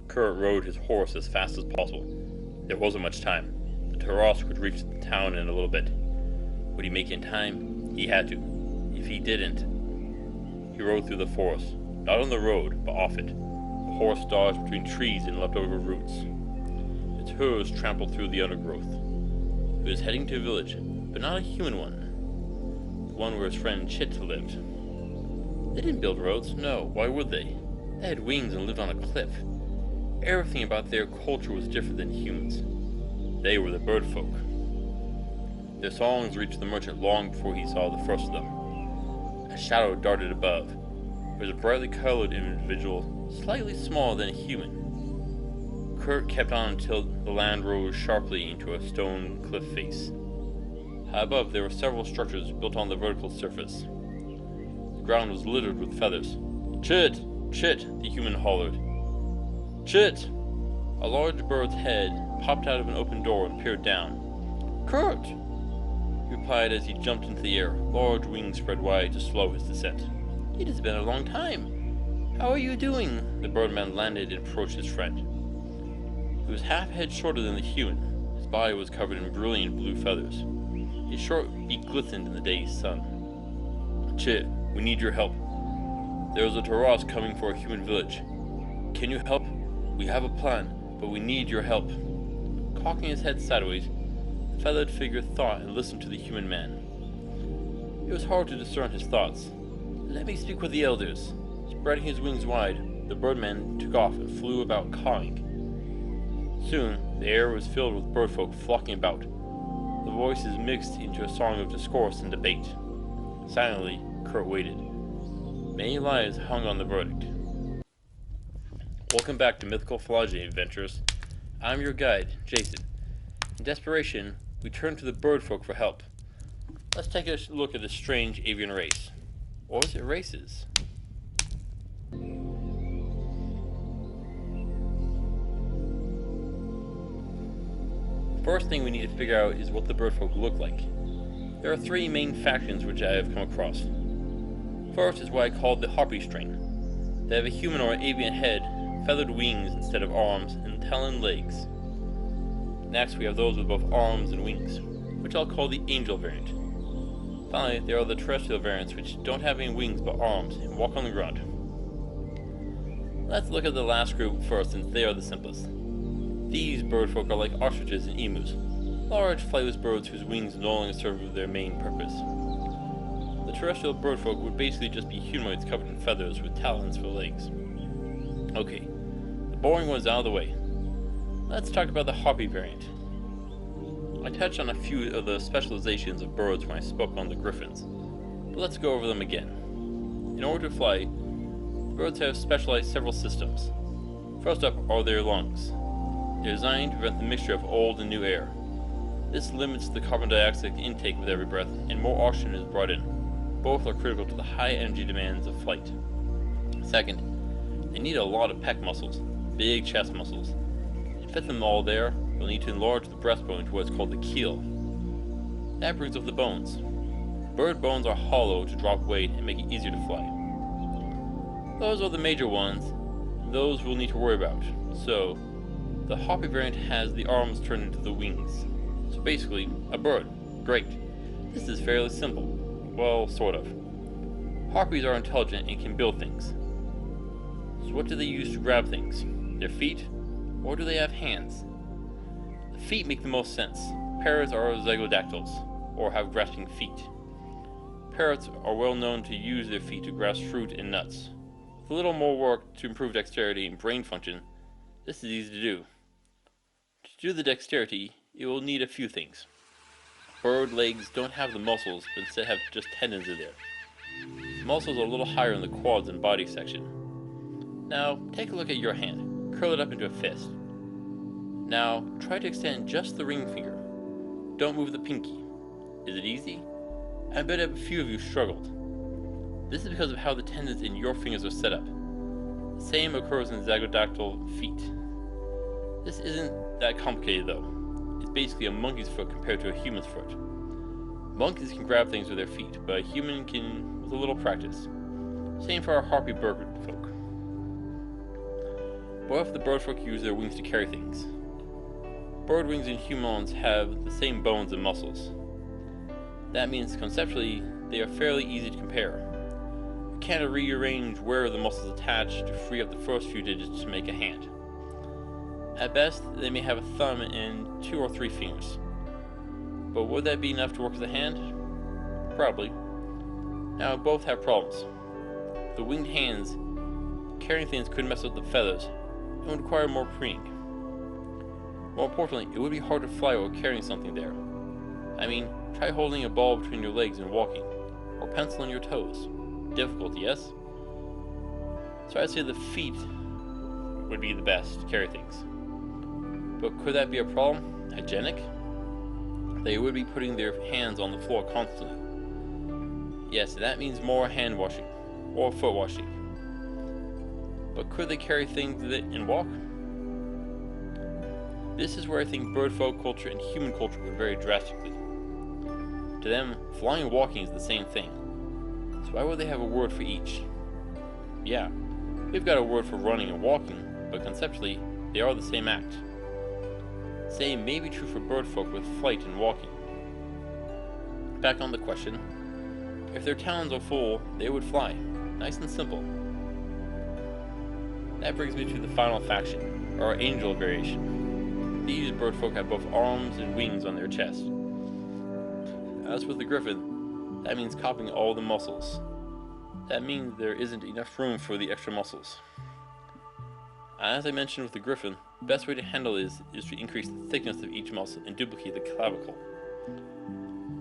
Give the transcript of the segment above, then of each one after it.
Kurt rode his horse as fast as possible. There wasn't much time. The Tarasque would reach the town in a little bit. Would he make it in time? He had to. If he didn't, he rode through the forest. Not on the road, but off it. The horse dodged between trees and leapt over roots. Its hooves trampled through the undergrowth. He was heading to a village, but not a human one. The one where his friend Chit lived. They didn't build roads, no, why would they? They had wings and lived on a cliff. Everything about their culture was different than humans. They were the Birdfolk. Their songs reached the merchant long before he saw the first of them. A shadow darted above. It was a brightly colored individual, slightly smaller than a human. Kurt kept on until the land rose sharply into a stone cliff face. High above there were several structures built on the vertical surface. The ground was littered with feathers. "Chit! Chit!" the human hollered. "Chit!" A large bird's head popped out of an open door and peered down. "Kurt!" he replied as he jumped into the air, large wings spread wide to slow his descent. "It has been a long time. How are you doing?" The birdman landed and approached his friend. He was half a head shorter than the human. His body was covered in brilliant blue feathers. His short beak glistened in the day's sun. "Chit, we need your help. There is a Tarasque coming for a human village. Can you help? We have a plan, but we need your help." Cocking his head sideways, the feathered figure thought and listened to the human man. It was hard to discern his thoughts. "Let me speak with the elders." Spreading his wings wide, the birdman took off and flew about cawing. Soon, the air was filled with birdfolk flocking about. The voices mixed into a song of discourse and debate. Silently, Kurt waited. Many lives hung on the verdict. Welcome back to Mythical Phylogeny Adventures. I'm your guide, Jason. In desperation, we turn to the Birdfolk for help. Let's take a look at this strange avian race. Or is it races? First thing we need to figure out is what the Birdfolk look like. There are three main factions which I have come across. First is what I call the Harpy strain. They have a human or avian head, feathered wings instead of arms, and taloned legs. Next we have those with both arms and wings, which I'll call the Angel variant. Finally, there are the terrestrial variants which don't have any wings but arms and walk on the ground. Let's look at the last group first since they are the simplest. These birdfolk are like ostriches and emus, large flightless birds whose wings no longer serve their main purpose. The terrestrial birdfolk would basically just be humanoids covered in feathers with talons for legs. Okay, the boring one's out of the way. Let's talk about the Harpy variant. I touched on a few of the specializations of birds when I spoke on the griffins, but let's go over them again. In order to fly, birds have specialized several systems. First up are their lungs. They're designed to prevent the mixture of old and new air. This limits the carbon dioxide intake with every breath, and more oxygen is brought in. Both are critical to the high energy demands of flight. Second, they need a lot of pec muscles, big chest muscles. To fit them all there, you'll need to enlarge the breastbone to what's called the keel. That brings up the bones. Bird bones are hollow to drop weight and make it easier to fly. Those are the major ones, and those we'll need to worry about. So, the Harpy variant has the arms turned into the wings. So basically, a bird. Great. This is fairly simple. Well, sort of. Harpies are intelligent and can build things. So what do they use to grab things? Their feet? Or do they have hands? The feet make the most sense. Parrots are zygodactyls, or have grasping feet. Parrots are well known to use their feet to grasp fruit and nuts. With a little more work to improve dexterity and brain function, this is easy to do. To do the dexterity, it will need a few things. Bird legs don't have the muscles, but instead have just tendons in there. The muscles are a little higher in the quads and body section. Now, take a look at your hand. Curl it up into a fist. Now, try to extend just the ring finger. Don't move the pinky. Is it easy? I bet a few of you struggled. This is because of how the tendons in your fingers are set up. The same occurs in zygodactyl feet. This isn't that complicated though. It's basically a monkey's foot compared to a human's foot. Monkeys can grab things with their feet, but a human can with a little practice. Same for our harpy bird folk. What if the birdfolk use their wings to carry things? Bird wings and humans have the same bones and muscles. That means conceptually they are fairly easy to compare. You can't rearrange where the muscles attach to free up the first few digits to make a hand. At best, they may have a thumb and 2 or 3 fingers. But would that be enough to work as a hand? Probably. Now both have problems. The winged hands carrying things could mess up the feathers and would require more preening. More importantly, it would be hard to fly while carrying something there. I mean, try holding a ball between your legs and walking, or pencil on your toes. Difficult, yes? So I'd say the feet would be the best to carry things. But could that be a problem? Hygienic? They would be putting their hands on the floor constantly. Yes, that means more hand washing, or foot washing. But could they carry things and walk? This is where I think birdfolk culture and human culture would vary drastically. To them, flying and walking is the same thing. So why would they have a word for each? Yeah, we've got a word for running and walking, but conceptually, they are the same act. Same may be true for birdfolk with flight and walking. Back on the question, if their talons are full, they would fly. Nice and simple. That brings me to the final faction, or angel variation. These birdfolk have both arms and wings on their chest. As with the griffin, that means copying all the muscles. That means there isn't enough room for the extra muscles. As I mentioned with the griffin, the best way to handle this is to increase the thickness of each muscle and duplicate the clavicle.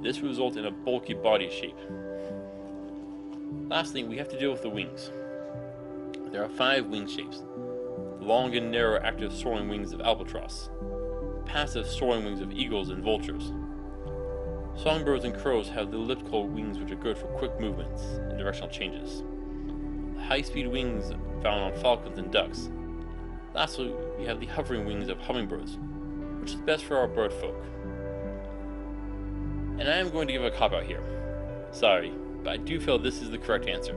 This will result in a bulky body shape. Lastly, we have to deal with the wings. There are 5 wing shapes. The long and narrow active soaring wings of albatross, passive soaring wings of eagles and vultures. Songbirds and crows have the elliptical wings which are good for quick movements and directional changes. The high-speed wings found on falcons and ducks. Lastly, we have the hovering wings of hummingbirds, which is best for our birdfolk. And I am going to give a cop-out here. Sorry, but I do feel this is the correct answer.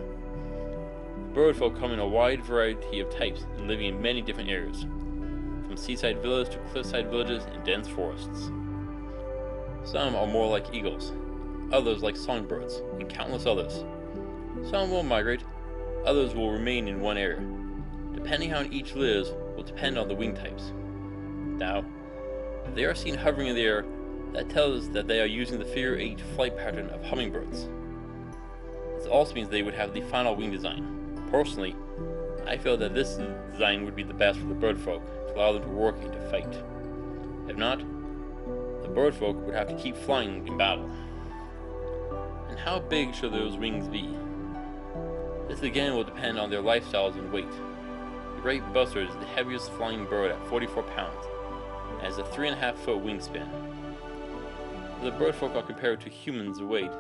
Birdfolk come in a wide variety of types and living in many different areas, from seaside villas to cliffside villages and dense forests. Some are more like eagles, others like songbirds, and countless others. Some will migrate, others will remain in one area. Depending how each lives will depend on the wing types. Now, if they are seen hovering in the air, that tells us that they are using the figure 8 flight pattern of hummingbirds. This also means they would have the final wing design. Personally, I feel that this design would be the best for the birdfolk to allow them to work and to fight. If not, the birdfolk would have to keep flying in battle. And how big should those wings be? This again will depend on their lifestyles and weight. The great buzzard is the heaviest flying bird at 44 pounds, and has a 3.5-foot wingspan. If the birdfolk are compared to humans' weight,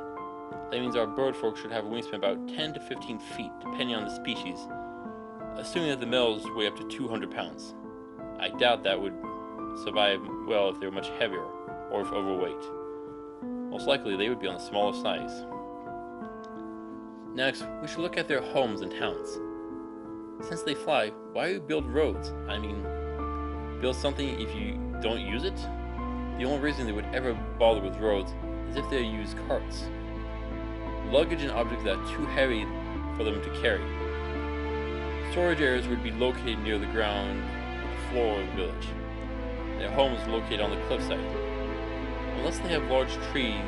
that means our birdfolk should have a wingspan about 10 to 15 feet, depending on the species, assuming that the males weigh up to 200 pounds. I doubt that would survive well if they were much heavier, or if overweight. Most likely they would be on the smaller size. Next, we should look at their homes and towns. Since they fly, why build roads? I mean, build something if you don't use it? The only reason they would ever bother with roads is if they use carts. Luggage and objects that are too heavy for them to carry. Storage areas would be located near the ground floor of the village. Their homes located on the cliffside. Unless they have large trees,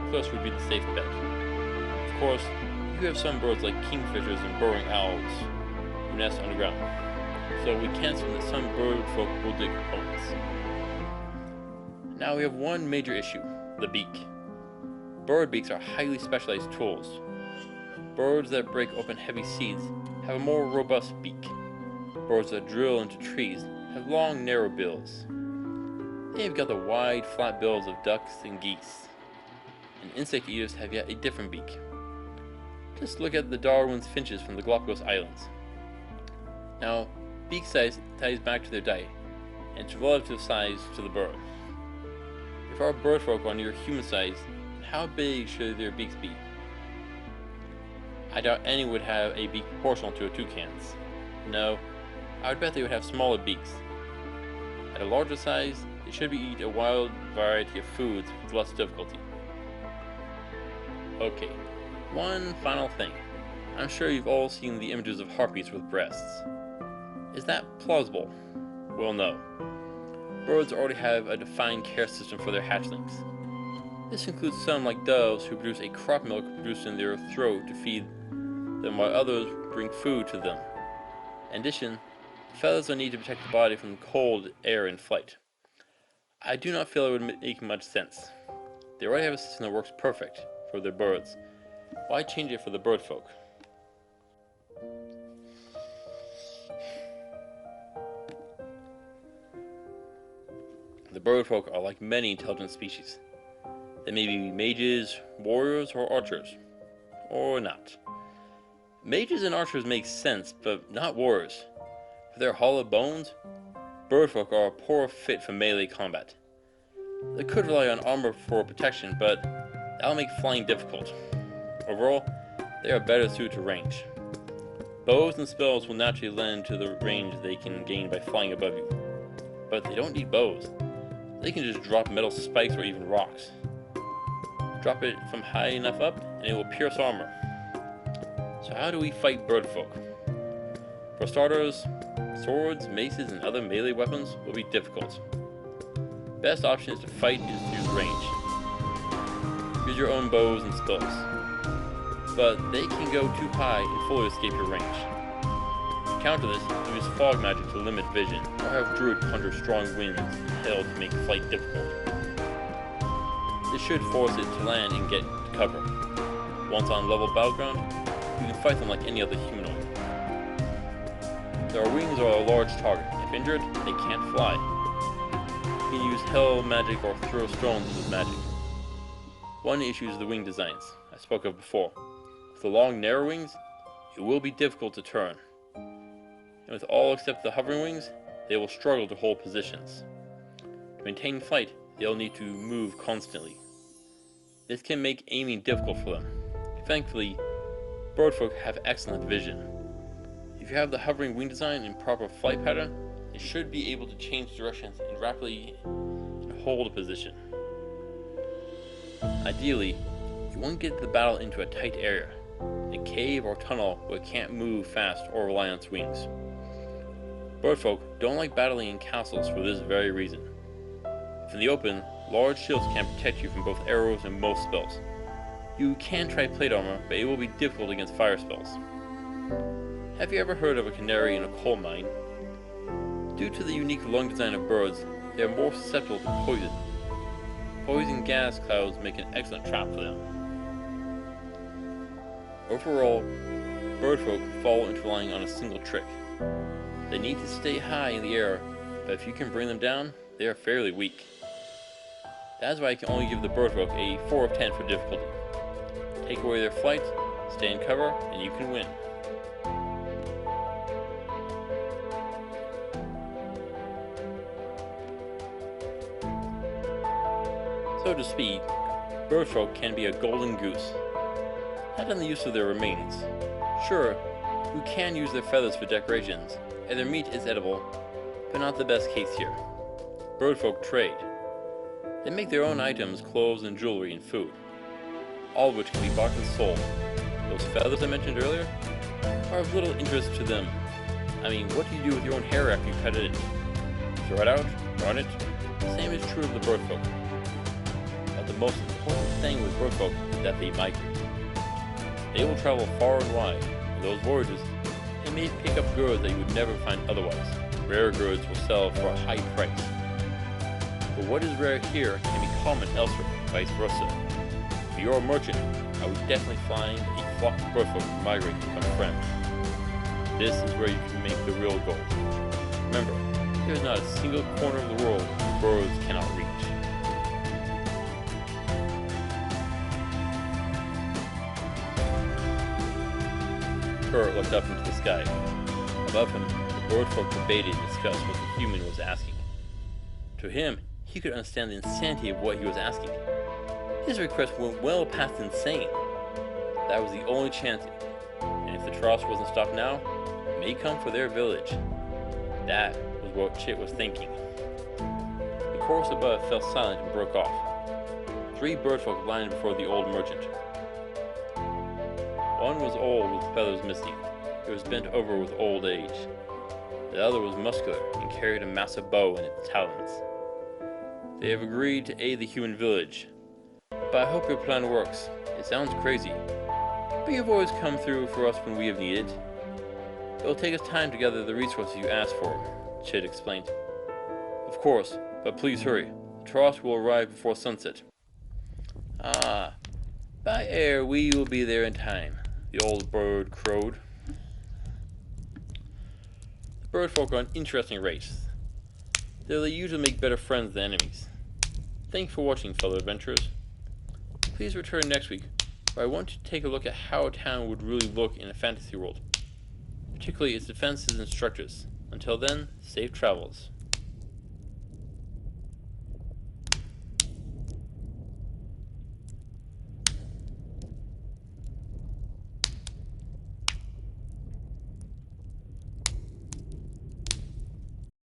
cliffs would be the safe bet. Of course, you have some birds like kingfishers and burrowing owls who nest underground, so we can't assume that some birdfolk will dig homes. Now we have one major issue, the beak. Bird beaks are highly specialized tools. Birds that break open heavy seeds have a more robust beak. Birds that drill into trees have long, narrow bills. They've got the wide, flat bills of ducks and geese. And insect eaters have yet a different beak. Just look at the Darwin's finches from the Galapagos Islands. Now, beak size ties back to their diet, and to relative size to the bird. If our birdfolk are near human size, how big should their beaks be? I doubt any would have a beak proportional to a toucan's. No, I would bet they would have smaller beaks. At a larger size, they should eat a wide variety of foods with less difficulty. Okay, one final thing. I'm sure you've all seen the images of harpies with breasts. Is that plausible? Well, no. Birds already have a defined care system for their hatchlings. This includes some like doves who produce a crop milk produced in their throat to feed them while others bring food to them. In addition, feathers are needed to protect the body from cold air in flight. I do not feel it would make much sense. They already have a system that works perfect for their birds. Why change it for the birdfolk? The birdfolk are like many intelligent species. They may be mages, warriors, or archers. Or not. Mages and archers make sense, but not warriors. For their hollow bones, birdfolk are a poor fit for melee combat. They could rely on armor for protection, but that'll make flying difficult. Overall, they are better suited to range. Bows and spells will naturally lend to the range they can gain by flying above you. But they don't need bows. They can just drop metal spikes or even rocks. Drop it from high enough up, and it will pierce armor. So how do we fight birdfolk? For starters, swords, maces, and other melee weapons will be difficult. Best option is to fight is to use range. Use your own bows and spells. But they can go too high and fully escape your range. To counter this, use fog magic to limit vision, or have druid conjure strong winds and hail to make flight difficult. This should force it to land and get to cover. Once on level battleground, you can fight them like any other humanoid. Their wings are a large target. If injured, they can't fly. You can use hell magic or throw stones with magic. One issue is the wing designs, I spoke of before. With the long, narrow wings, it will be difficult to turn. And with all except the hovering wings, they will struggle to hold positions. To maintain flight, they'll need to move constantly. This can make aiming difficult for them. Thankfully, birdfolk have excellent vision. If you have the hovering wing design and proper flight pattern, it should be able to change directions and rapidly hold a position. Ideally, you want to get the battle into a tight area, a cave or tunnel where it can't move fast or rely on its wings. Birdfolk don't like battling in castles for this very reason. If in the open, large shields can protect you from both arrows and most spells. You can try plate armor, but it will be difficult against fire spells. Have you ever heard of a canary in a coal mine? Due to the unique lung design of birds, they are more susceptible to poison. Poison gas clouds make an excellent trap for them. Overall, birdfolk fall into relying on a single trick. They need to stay high in the air, but if you can bring them down, they are fairly weak. That is why I can only give the birdfolk a 4 of 10 for difficulty. Take away their flight, stay in cover, and you can win. So to speak, birdfolk can be a golden goose. Not in the use of their remains. Sure, you can use their feathers for decorations, and their meat is edible, but not the best case here. Birdfolk trade. They make their own items, clothes and jewelry and food, all of which can be bought and sold. Those feathers I mentioned earlier are of little interest to them. I mean, what do you do with your own hair after you cut it in? Throw it out? Burn it? Same is true of the birdfolk. But the most important thing with birdfolk is that they migrate. They will travel far and wide. In those voyages, they may pick up goods that you would never find otherwise. Rare goods will sell for a high price. But what is rare here can be common elsewhere, vice versa. If you're a merchant, I would definitely find a flock of birdfolk to migrate to become friends. This is where you can make the real gold. Remember, there is not a single corner of the world where birds cannot reach. Kurt looked up into the sky. Above him, the birdfolk debated and discussed what the human was asking. To him, he could understand the insanity of what he was asking. His request went well past insane. That was the only chance, and if the Tarasque wasn't stopped now, it may come for their village. That was what Chit was thinking. The chorus above fell silent and broke off. 3 birdfolk lined before the old merchant. One was old with feathers missing. It was bent over with old age. The other was muscular and carried a massive bow in its talons. They have agreed to aid the human village. But I hope your plan works. It sounds crazy, but you've always come through for us when we have needed. It will take us time to gather the resources you asked for, Chit explained. Of course, but please hurry. The Tarasque will arrive before sunset. Ah, by air we will be there in time, the old bird crowed. The birdfolk are an interesting race, though they usually make better friends than enemies. Thanks for watching, fellow adventurers. Please return next week, where I want to take a look at how a town would really look in a fantasy world, particularly its defenses and structures. Until then, safe travels.